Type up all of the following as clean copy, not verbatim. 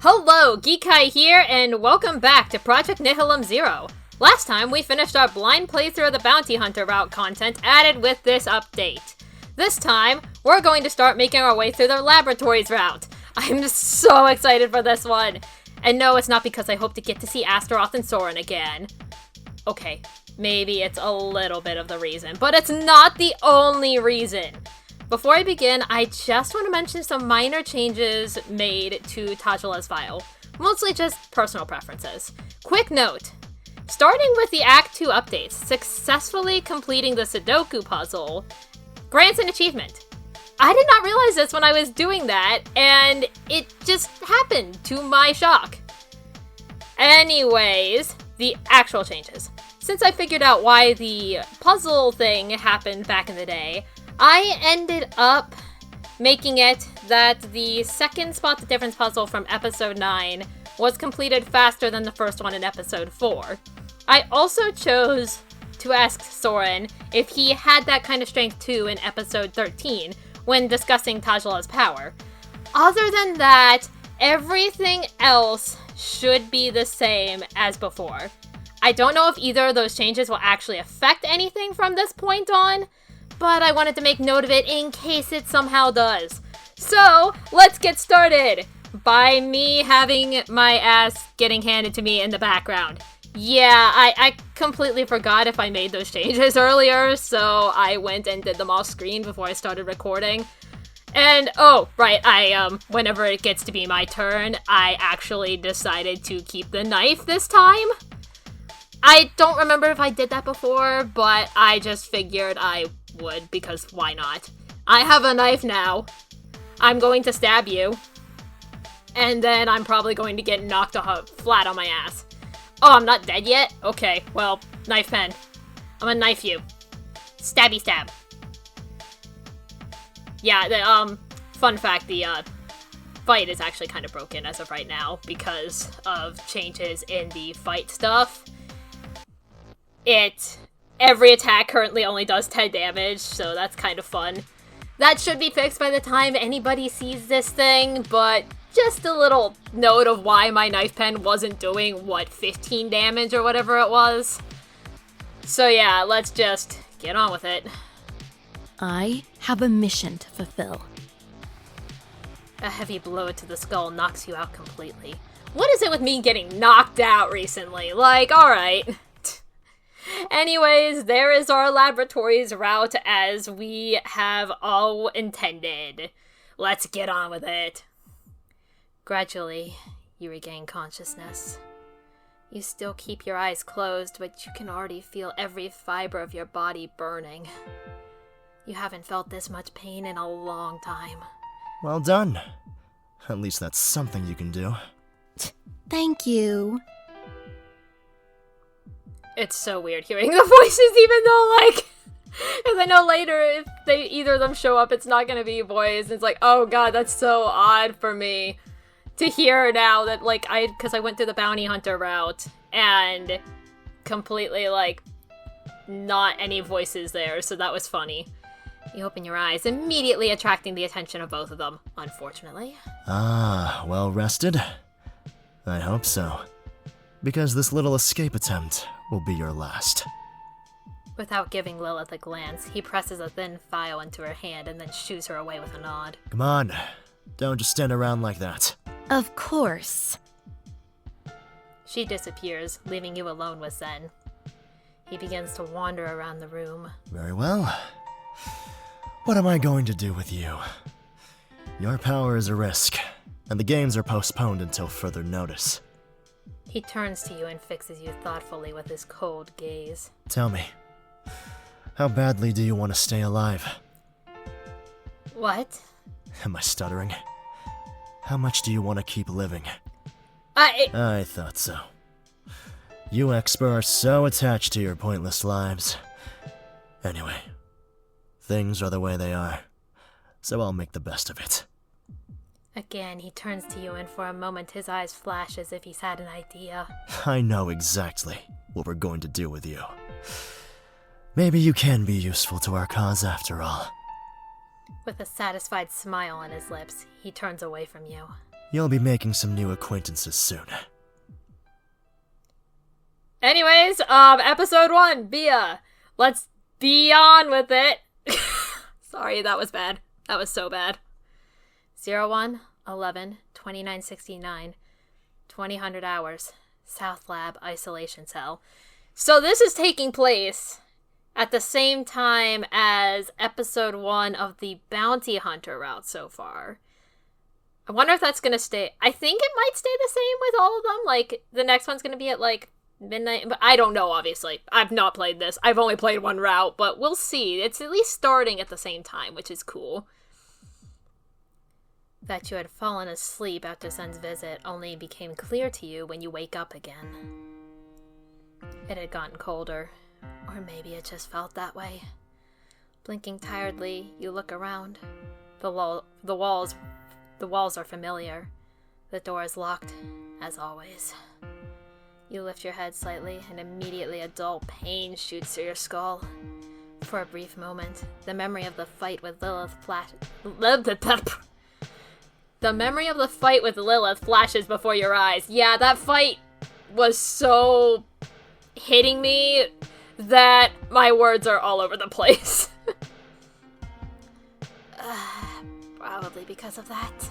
Hello, Geekai here, and welcome back to Project Nihilum 0. Last time, we finished our blind playthrough of the Bounty Hunter route content added with this update. This time, we're going to start making our way through the Laboratories route. I'm just so excited for this one. And no, it's not because I hope to get to see Asta and Soren again. Okay, maybe it's a little bit of the reason, but it's not the only reason. Before I begin, I just want to mention some minor changes made to Tajala's file. Mostly just personal preferences. Quick note. Starting with the Act 2 updates, successfully completing the Sudoku puzzle grants an achievement. I did not realize this when I was doing that, and it just happened to my shock. Anyways, the actual changes. Since I figured out why the puzzle thing happened back in the day, I ended up making it that the second Spot the Difference puzzle from episode 9 was completed faster than the first one in episode 4. I also chose to ask Soren if he had that kind of strength too in episode 13 when discussing Tajala's power. Other than that, everything else should be the same as before. I don't know if either of those changes will actually affect anything from this point on, but I wanted to make note of it in case it somehow does. So, let's get started! By me having my ass getting handed to me in the background. Yeah, I completely forgot if I made those changes earlier, so I went and did them off screen before I started recording. And, oh, right, whenever it gets to be my turn, I actually decided to keep the knife this time. I don't remember if I did that before, but I just figured I would, because why not? I have a knife now. I'm going to stab you. And then I'm probably going to get knocked flat on my ass. Oh, I'm not dead yet? Okay, well, knife pen. I'm gonna knife you. Stabby stab. Yeah, fun fact, the, fight is actually kind of broken as of right now because of changes in the fight stuff. Every attack currently only does 10 damage, so that's kind of fun. That should be fixed by the time anybody sees this thing, but just a little note of why my knife pen wasn't doing, 15 damage or whatever it was. So yeah, let's just get on with it. I have a mission to fulfill. A heavy blow to the skull knocks you out completely. What is it with me getting knocked out recently? Like, alright. Anyways, there is our Laboratories route as we have all intended. Let's get on with it. Gradually, you regain consciousness. You still keep your eyes closed, but you can already feel every fiber of your body burning. You haven't felt this much pain in a long time. Well done. At least that's something you can do. Thank you. It's so weird hearing the voices, even though, like, because I know later if either of them show up, it's not gonna be a voice. It's like, oh god, that's so odd for me to hear now that, like, because I went through the Bounty Hunter route and completely, like, not any voices there, so that was funny. You open your eyes, immediately attracting the attention of both of them, unfortunately. Ah, well rested? I hope so. Because this little escape attempt will be your last. Without giving Lilith a glance, he presses a thin file into her hand and then shoos her away with a nod. Come on, don't just stand around like that. Of course. She disappears, leaving you alone with Zen. He begins to wander around the room. Very well. What am I going to do with you? Your power is a risk, and the games are postponed until further notice. He turns to you and fixes you thoughtfully with his cold gaze. Tell me, how badly do you want to stay alive? What? Am I stuttering? How much do you want to keep living? I thought so. You Exper are so attached to your pointless lives. Anyway, things are the way they are, so I'll make the best of it. Again, he turns to you and for a moment his eyes flash as if he's had an idea. I know exactly what we're going to do with you. Maybe you can be useful to our cause after all. With a satisfied smile on his lips, he turns away from you. You'll be making some new acquaintances soon. Anyways, episode 1, Bia. Let's be on with it. Sorry, that was bad. That was so bad. 01/11/2969. 2000 hours. South Lab Isolation Cell. So this is taking place at the same time as episode 1 of the Bounty Hunter route so far. I wonder if that's going to stay. I think it might stay the same with all of them. Like, the next one's going to be at, like, midnight. But I don't know, obviously. I've not played this. I've only played one route, but we'll see. It's at least starting at the same time, which is cool. That you had fallen asleep after Sun's visit only became clear to you when you wake up again. It had gotten colder, or maybe it just felt that way. Blinking tiredly, you look around. The walls are familiar. The door is locked, as always. You lift your head slightly, and immediately a dull pain shoots through your skull. For a brief moment, the memory of the fight with Lilith flashes before your eyes. Yeah, that fight was so hitting me that my words are all over the place. Probably because of that.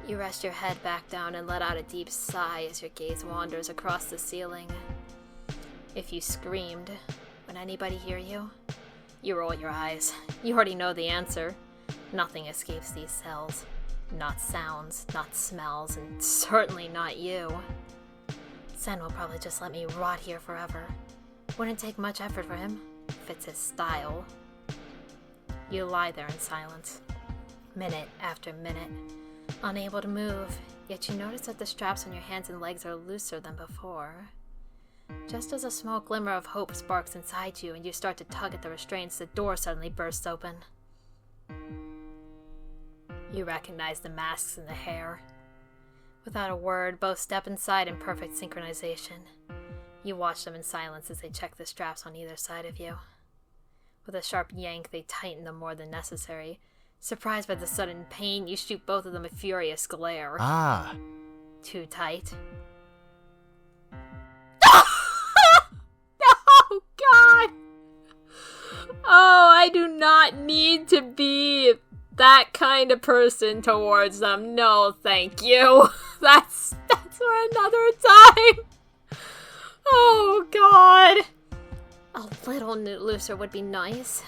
You rest your head back down and let out a deep sigh as your gaze wanders across the ceiling. If you screamed, would anybody hear you? You roll your eyes. You already know the answer. Nothing escapes these cells. Not sounds, not smells, and certainly not you. Sen will probably just let me rot here forever. Wouldn't take much effort for him. Fits his style. You lie there in silence, minute after minute, unable to move, yet you notice that the straps on your hands and legs are looser than before. Just as a small glimmer of hope sparks inside you and you start to tug at the restraints, the door suddenly bursts open. You recognize the masks and the hair. Without a word, both step inside in perfect synchronization. You watch them in silence as they check the straps on either side of you. With a sharp yank, they tighten them more than necessary. Surprised by the sudden pain, you shoot both of them a furious glare. Ah. Too tight. Oh, God! Oh, I do not need to be that kind of person towards them. No, thank you. That's for another time. Oh, God. A little looser would be nice.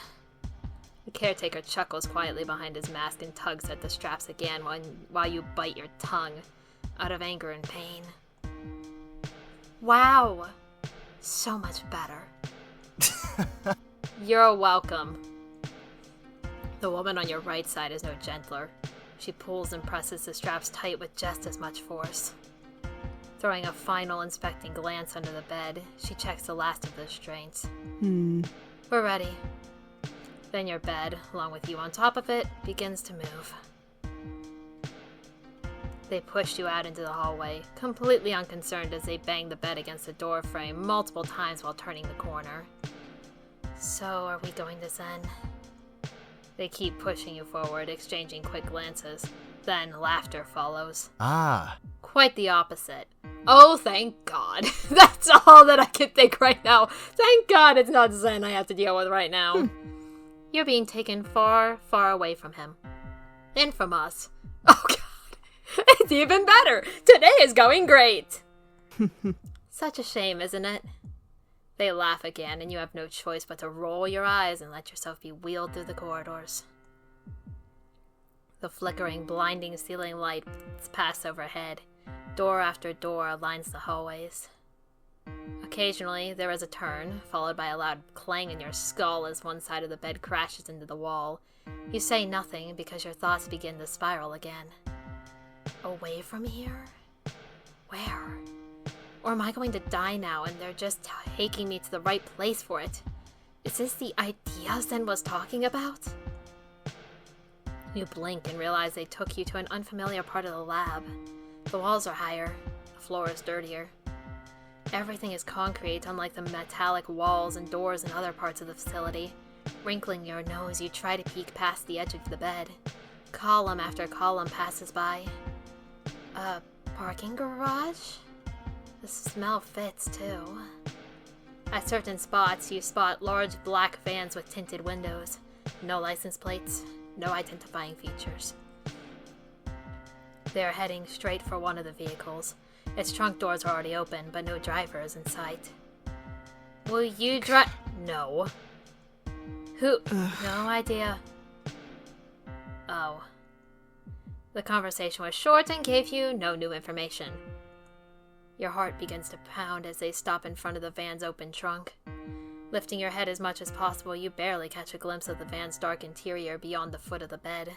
The caretaker chuckles quietly behind his mask and tugs at the straps again while you bite your tongue out of anger and pain. Wow. So much better. You're welcome. The woman on your right side is no gentler. She pulls and presses the straps tight with just as much force. Throwing a final inspecting glance under the bed, she checks the last of the restraints. We're ready. Then your bed, along with you on top of it, begins to move. They pushed you out into the hallway, completely unconcerned as they bang the bed against the door frame multiple times while turning the corner. So, are we going to Zen? They keep pushing you forward, exchanging quick glances. Then laughter follows. Ah. Quite the opposite. Oh, thank God. That's all that I can think right now. Thank God it's not Zen I have to deal with right now. You're being taken far, far away from him. And from us. Oh, God. It's even better. Today is going great. Such a shame, isn't it? They laugh again, and you have no choice but to roll your eyes and let yourself be wheeled through the corridors. The flickering, blinding ceiling lights pass overhead. Door after door lines the hallways. Occasionally, there is a turn, followed by a loud clang in your skull as one side of the bed crashes into the wall. You say nothing because your thoughts begin to spiral again. Away from here? Where? Or am I going to die now and they're just taking me to the right place for it? Is this the idea Zen was talking about? You blink and realize they took you to an unfamiliar part of the lab. The walls are higher, the floor is dirtier. Everything is concrete, unlike the metallic walls and doors in other parts of the facility. Wrinkling your nose, you try to peek past the edge of the bed. Column after column passes by. A parking garage? The smell fits, too. At certain spots, you spot large black vans with tinted windows. No license plates, no identifying features. They're heading straight for one of the vehicles. Its trunk doors are already open, but no driver is in sight. Will you drive? No. Who? No idea. Oh. The conversation was short and gave you no new information. Your heart begins to pound as they stop in front of the van's open trunk. Lifting your head as much as possible, you barely catch a glimpse of the van's dark interior beyond the foot of the bed.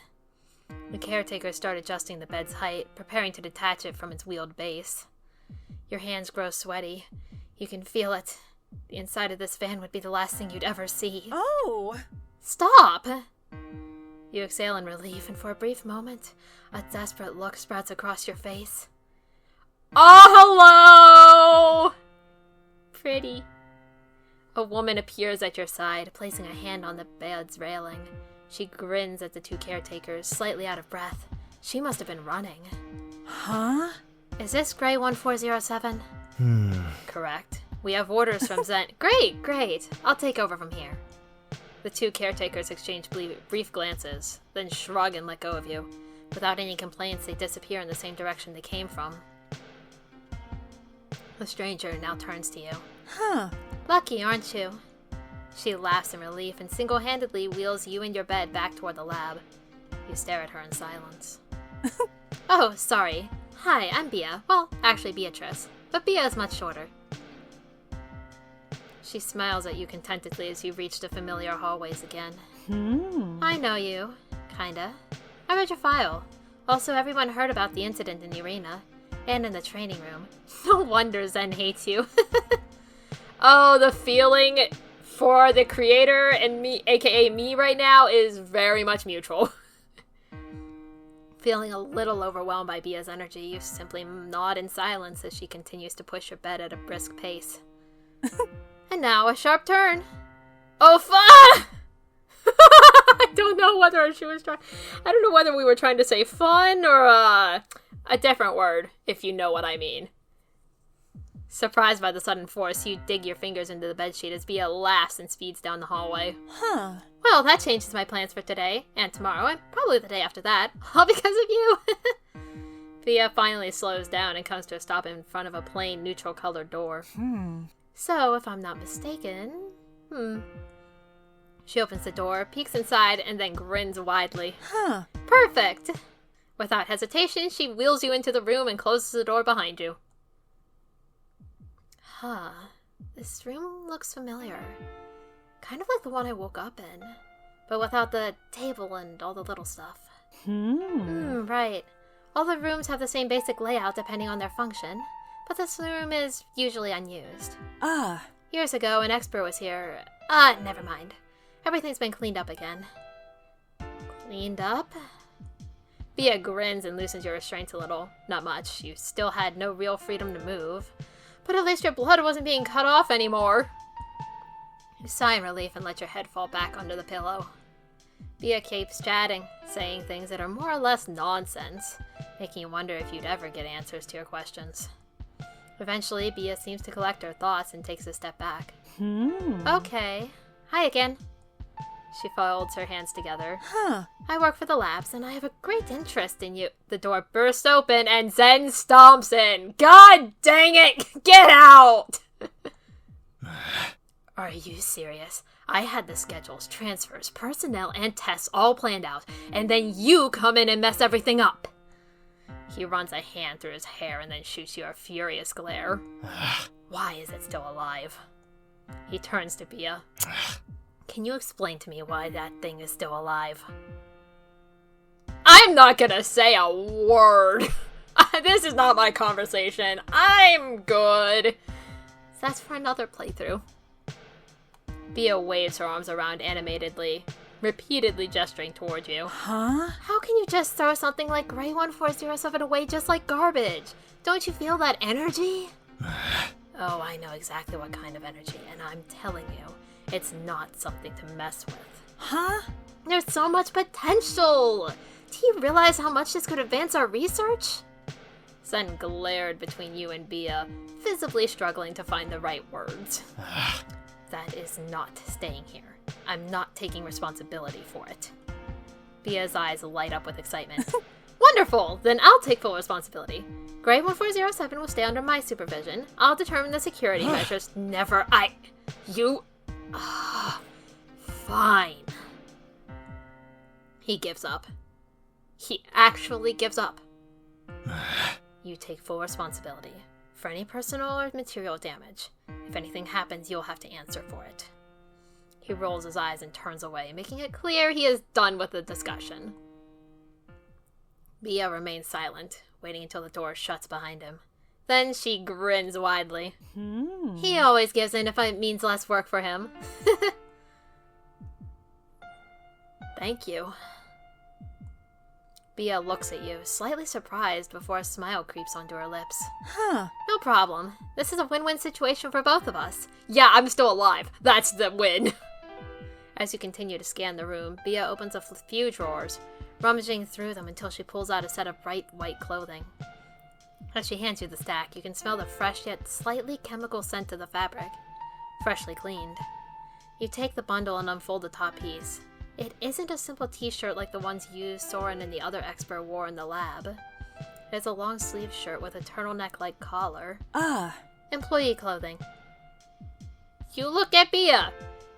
The caretakers start adjusting the bed's height, preparing to detach it from its wheeled base. Your hands grow sweaty. You can feel it. The inside of this van would be the last thing you'd ever see. Oh! Stop! You exhale in relief, and for a brief moment, a desperate look sprouts across your face. Oh, hello! Pretty. A woman appears at your side, placing a hand on the bed's railing. She grins at the two caretakers, slightly out of breath. She must have been running. Huh? Is this Gray 1407? Correct. We have orders from Zen. Great. I'll take over from here. The two caretakers exchange brief glances, then shrug and let go of you. Without any complaints, they disappear in the same direction they came from. The stranger now turns to you. Huh. Lucky, aren't you? She laughs in relief and single-handedly wheels you and your bed back toward the lab. You stare at her in silence. Oh, sorry. Hi, I'm Bia. Well, actually Beatrice. But Bia is much shorter. She smiles at you contentedly as you reach the familiar hallways again. I know you. Kinda. I read your file. Also, everyone heard about the incident in the arena. And in the training room. No wonder Zen hates you. Oh, the feeling for the creator and me, aka me right now, is very much mutual. Feeling a little overwhelmed by Bia's energy, you simply nod in silence as she continues to push your bed at a brisk pace. And now a sharp turn. Oh, fuck! I don't know whether she was trying. I don't know whether we were trying to say fun or a different word, if you know what I mean. Surprised by the sudden force, you dig your fingers into the bedsheet as Bia laughs and speeds down the hallway. Huh. Well, that changes my plans for today, and tomorrow, and probably the day after that. All because of you! Bia finally slows down and comes to a stop in front of a plain, neutral-colored door. So, if I'm not mistaken... She opens the door, peeks inside, and then grins widely. Huh. Perfect! Without hesitation, she wheels you into the room and closes the door behind you. This room looks familiar. Kind of like the one I woke up in, but without the table and all the little stuff. Right. All the rooms have the same basic layout depending on their function, but this room is usually unused. Years ago, when Exper was here... never mind. Everything's been cleaned up again. Cleaned up? Bia grins and loosens your restraints a little. Not much. You still had no real freedom to move. But at least your blood wasn't being cut off anymore. You sigh in relief and let your head fall back under the pillow. Bia keeps chatting, saying things that are more or less nonsense, making you wonder if you'd ever get answers to your questions. Eventually, Bia seems to collect her thoughts and takes a step back. Okay. Hi again. She folds her hands together. I work for the labs, and I have a great interest in you. The door bursts open, and Zen stomps in. God dang it! Get out! Are you serious? I had the schedules, transfers, personnel, and tests all planned out, and then you come in and mess everything up. He runs a hand through his hair and then shoots you a furious glare. Why is it still alive? He turns to Bia. Can you explain to me why that thing is still alive? I'm not gonna say a word. This is not my conversation. I'm good. That's for another playthrough. Bia waves her arms around animatedly, repeatedly gesturing toward you. How can you just throw something like Gray 1407 away just like garbage? Don't you feel that energy? Oh, I know exactly what kind of energy, and I'm telling you, it's not something to mess with. There's so much potential! Do you realize how much this could advance our research? Zen glared between you and Bia, visibly struggling to find the right words. That is not staying here. I'm not taking responsibility for it. Bia's eyes light up with excitement. Wonderful! Then I'll take full responsibility. Grade 1407 will stay under my supervision. I'll determine the security measures. Never You... Fine. He gives up. He actually gives up. You take full responsibility for any personal or material damage. If anything happens, you'll have to answer for it. He rolls his eyes and turns away, making it clear he is done with the discussion. Bia remains silent, waiting until the door shuts behind him. Then she grins widely. He always gives in if it means less work for him. Thank you. Bia looks at you, slightly surprised before a smile creeps onto her lips. No problem. This is a win-win situation for both of us. Yeah, I'm still alive. That's the win. As you continue to scan the room, Bia opens a few drawers, rummaging through them until she pulls out a set of bright white clothing. As she hands you the stack, you can smell the fresh yet slightly chemical scent of the fabric, freshly cleaned. You take the bundle and unfold the top piece. It isn't a simple t-shirt like the ones you, Soren, and the other Exper wore in the lab. It's a long-sleeved shirt with a turtleneck-like collar. Employee clothing. You look at Bia,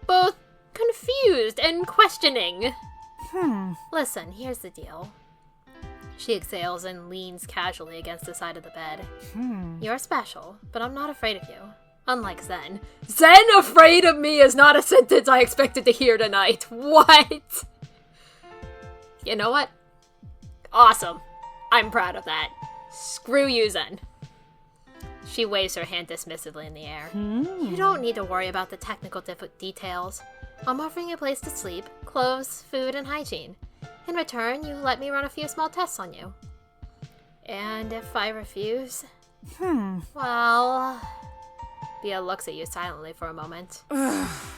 both confused and questioning. Listen, here's the deal. She exhales and leans casually against the side of the bed. You're special, but I'm not afraid of you. Unlike Zen. Zen afraid of me is not a sentence I expected to hear tonight. What? You know what? Awesome. I'm proud of that. Screw you, Zen. She waves her hand dismissively in the air. You don't need to worry about the technical details. I'm offering you a place to sleep, clothes, food, and hygiene. In return, you let me run a few small tests on you. And if I refuse? Well... Bia looks at you silently for a moment.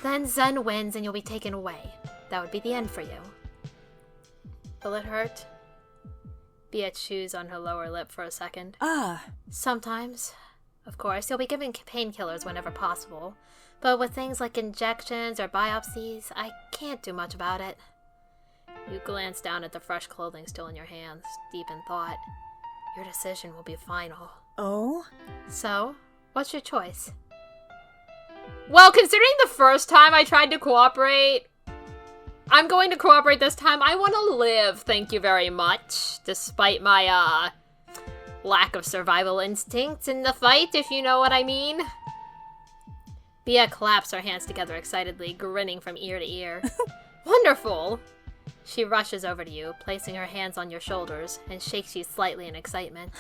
Then Zen wins and you'll be taken away. That would be the end for you. Will it hurt? Bia chews on her lower lip for a second. Sometimes. Of course, you'll be given painkillers whenever possible. But with things like injections or biopsies, I can't do much about it. You glance down at the fresh clothing still in your hands, deep in thought. Your decision will be final. Oh? So, what's your choice? Well, considering the first time I tried to cooperate, I'm going to cooperate this time. I want to live, thank you very much. Despite my, lack of survival instincts in the fight, if you know what I mean. Bia claps her hands together excitedly, grinning from ear to ear. Wonderful! She rushes over to you, placing her hands on your shoulders, and shakes you slightly in excitement.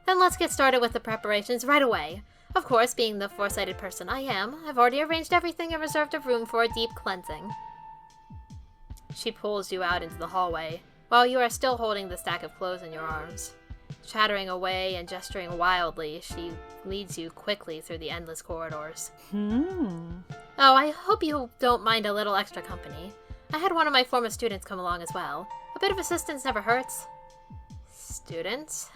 Then let's get started with the preparations right away. Of course, being the foresighted person I am, I've already arranged everything and reserved a room for a deep cleansing. She pulls you out into the hallway, while you are still holding the stack of clothes in your arms. Chattering away and gesturing wildly, she leads you quickly through the endless corridors. Oh, I hope you don't mind a little extra company. I had one of my former students come along as well. A bit of assistance never hurts. Students?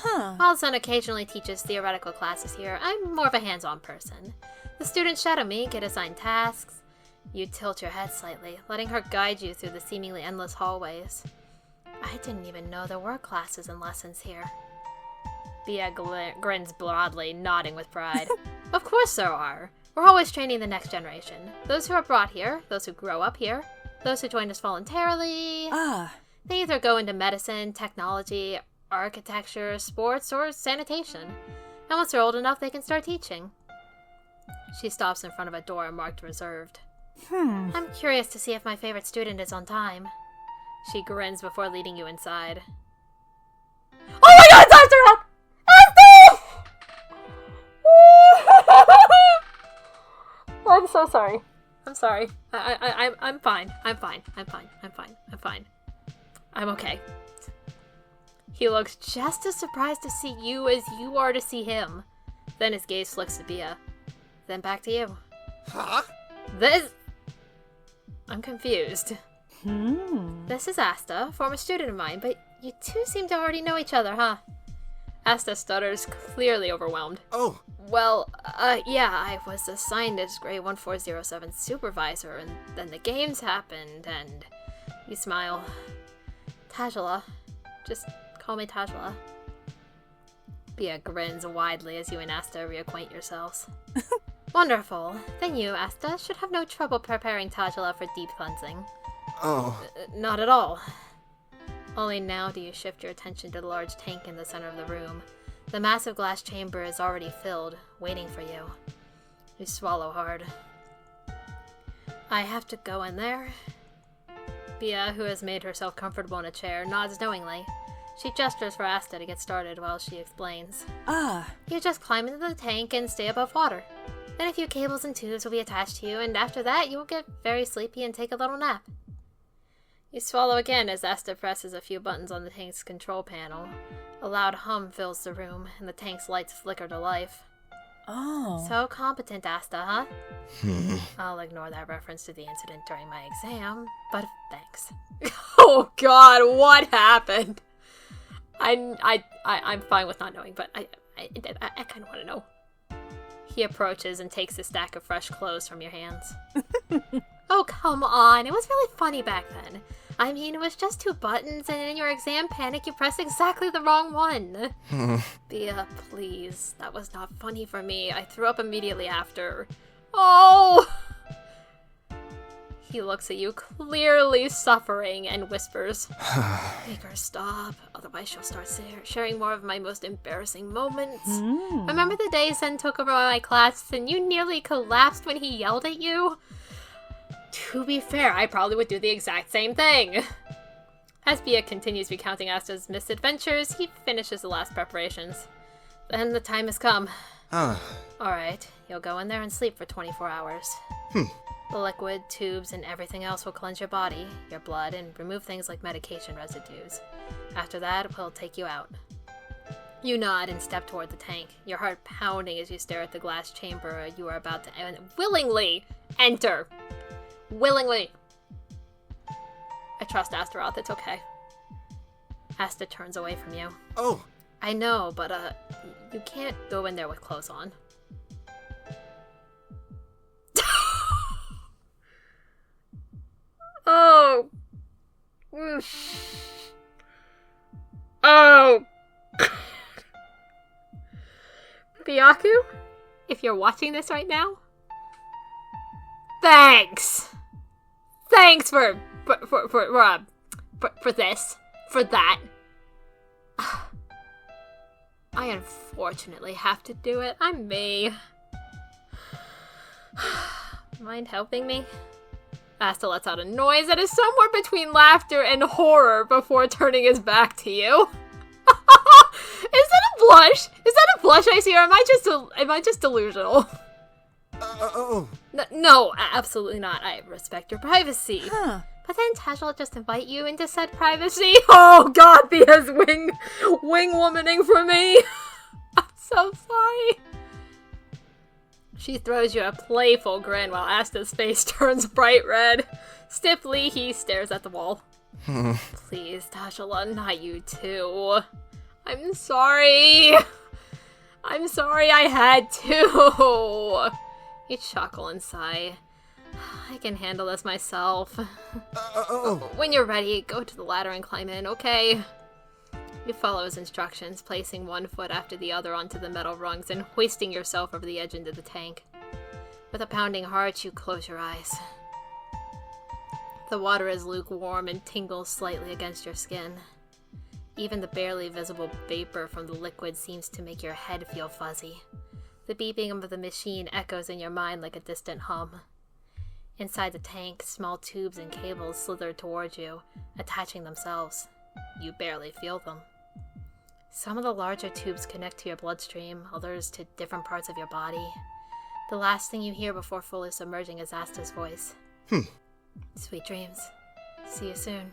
While Zen occasionally teaches theoretical classes here, I'm more of a hands-on person. The students shadow me, get assigned tasks. You tilt your head slightly, letting her guide you through the seemingly endless hallways. I didn't even know there were classes and lessons here. Bia grins broadly, nodding with pride. Of course there are. We're always training the next generation. Those who are brought here, those who grow up here, those who join us voluntarily. They either go into medicine, technology, architecture, sports, or sanitation. And once they're old enough, they can start teaching. She stops in front of a door marked reserved. I'm curious to see if my favorite student is on time. She grins before leading you inside. Oh my god, Dr. Up! I'm so sorry. I'm sorry. I'm fine. I'm fine. I'm okay. He looks just as surprised to see you as you are to see him. Then his gaze flicks to Bia. Then back to you. I'm confused. This is Asta, former student of mine, but you two seem to already know each other, huh? Asta stutters, clearly overwhelmed. Oh, Well, yeah, I was assigned as Grade 1407 supervisor, and then the games happened, and... You smile. Tajala. Just call me Tajala. Bia grins widely as you and Asta reacquaint yourselves. Wonderful. Then you, Asta, should have no trouble preparing Tajala for deep cleansing. oh. Not at all. Only now do you shift your attention to the large tank in the center of the room. The massive glass chamber is already filled, waiting for you. You swallow hard. I have to go in there? Bia, who has made herself comfortable in a chair, nods knowingly. She gestures for Asta to get started while she explains. You just climb into the tank and stay above water. Then a few cables and tubes will be attached to you, and after that you will get very sleepy and take a little nap. You swallow again as Asta presses a few buttons on the tank's control panel. A loud hum fills the room, and the tank's lights flicker to life. Oh. So competent, Asta, huh? I'll ignore that reference to the incident during my exam, but thanks. Oh god, what happened? I'm fine with not knowing, but I kind of want to know. He approaches and takes a stack of fresh clothes from your hands. Oh, come on. It was really funny back then. I mean, it was just 2 buttons, and in your exam panic, you pressed exactly the wrong one. Bia, please. That was not funny for me. I threw up immediately after. Oh! He looks at you, clearly suffering, and whispers, Make her stop, otherwise she'll start sharing more of my most embarrassing moments. Remember the day Sen took over my class and you nearly collapsed when he yelled at you? To be fair, I probably would do the exact same thing. As Bia continues recounting Asta's misadventures, he finishes the last preparations. Then the time has come. Alright, you'll go in there and sleep for 24 hours. The liquid, tubes, and everything else will cleanse your body, your blood, and remove things like medication residues. After that, we'll take you out. You nod and step toward the tank, your heart pounding as you stare at the glass chamber you are about to willingly enter. Willingly. I trust Astaroth, it's okay. Asta turns away from you. Oh! I know, but, you can't go in there with clothes on. Oh. Oh. Byaku, if you're watching this right now, thanks. Thanks for this, for that. I unfortunately have to do it. I'm me. Mind helping me? Asta lets out a noise that is somewhere between laughter and horror before turning his back to you. Is that a blush? Is that a blush I see, or am I just delusional? No, absolutely not. I respect your privacy. But then Taj will just invite you into said privacy. Oh god, Bia's wing womaning for me. I'm so sorry. She throws you a playful grin while Asta's face turns bright red. Stiffly, he stares at the wall. Please, Tashala, not you too. I'm sorry. I'm sorry I had to. You chuckle and sigh. I can handle this myself. When you're ready, go to the ladder and climb in, okay? You follow his instructions, placing one foot after the other onto the metal rungs and hoisting yourself over the edge into the tank. With a pounding heart, you close your eyes. The water is lukewarm and tingles slightly against your skin. Even the barely visible vapor from the liquid seems to make your head feel fuzzy. The beeping of the machine echoes in your mind like a distant hum. Inside the tank, small tubes and cables slither towards you, attaching themselves. You barely feel them. Some of the larger tubes connect to your bloodstream, others to different parts of your body. The last thing you hear before fully submerging is Asta's voice. Sweet dreams. See you soon.